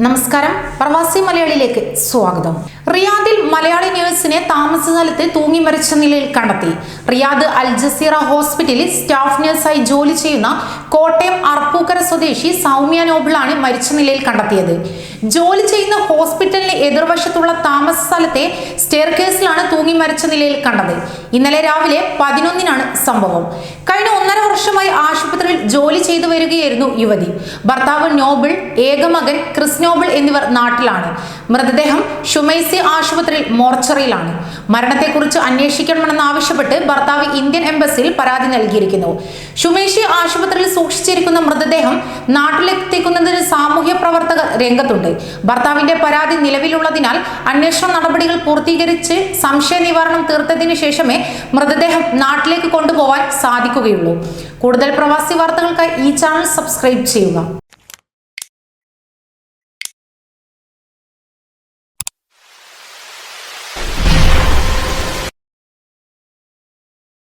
നമസ്കാരം, പ്രവാസി മലയാളിയിലേക്ക് സ്വാഗതം. റിയാദിൽ മലയാളി നഴ്സിനെ താമസ സ്ഥലത്ത് തൂങ്ങി മരിച്ച നിലയിൽ കണ്ടെത്തി. റിയാദ് അൽ ജസീറ ഹോസ്പിറ്റലിൽ സ്റ്റാഫ് നഴ്സായി ജോലി ചെയ്യുന്ന കോട്ടയം അർപ്പൂക്കര സ്വദേശി സൗമ്യ നോബിളാണ് മരിച്ച നിലയിൽ കണ്ടെത്തിയത്. ജോലി ചെയ്യുന്ന ഹോസ്പിറ്റലിന് എതിർവശത്തുള്ള താമസ സ്ഥലത്തെ സ്റ്റെയർകേസിലാണ് തൂങ്ങി മരിച്ച നിലയിൽ കണ്ടത്. ഇന്നലെ രാവിലെ 11-നാണ് സംഭവം. കഴിഞ്ഞ 1.5 വർഷമായി ആശുപത്രിയിൽ ജോലി ചെയ്തു വരികയായിരുന്നു യുവതി. ഭർത്താവ് നോബിൾ, ഏക മകൻ ക്രിസ് നോബിൾ എന്നിവർ നാട്ടിലാണ്. മൃതദേഹം ഷുമൈസി ആശുപത്രിയിൽ മോർച്ചറിയിലാണ്. മരണത്തെക്കുറിച്ച് അന്വേഷിക്കണമെന്നാവശ്യപ്പെട്ട് ഭർത്താവ് ഇന്ത്യൻ എംബസിയിൽ പരാതി നൽകിയിരിക്കുന്നു. ഷുമൈസി ആശുപത്രിയിൽ സൂക്ഷിച്ചിരിക്കുന്ന മൃതദേഹം നാട്ടിലെത്തിക്കുന്നതിന് സാമൂഹ്യ പ്രവർത്തകർ രംഗത്തുണ്ട്. ഭർത്താവിന്റെ പരാതി നിലവിലുള്ളതിനാൽ അന്വേഷണ നടപടികൾ പൂർത്തീകരിച്ച് സംശയ നിവാരണം തീർത്തതിനു ശേഷമേ മൃതദേഹം നാട്ടിലേക്ക് കൊണ്ടുപോകാൻ സാധിക്കുകയുള്ളൂ. കൂടുതൽ പ്രവാസി വാർത്തകൾക്കായി ഈ ചാനൽ സബ്സ്ക്രൈബ് ചെയ്യുക.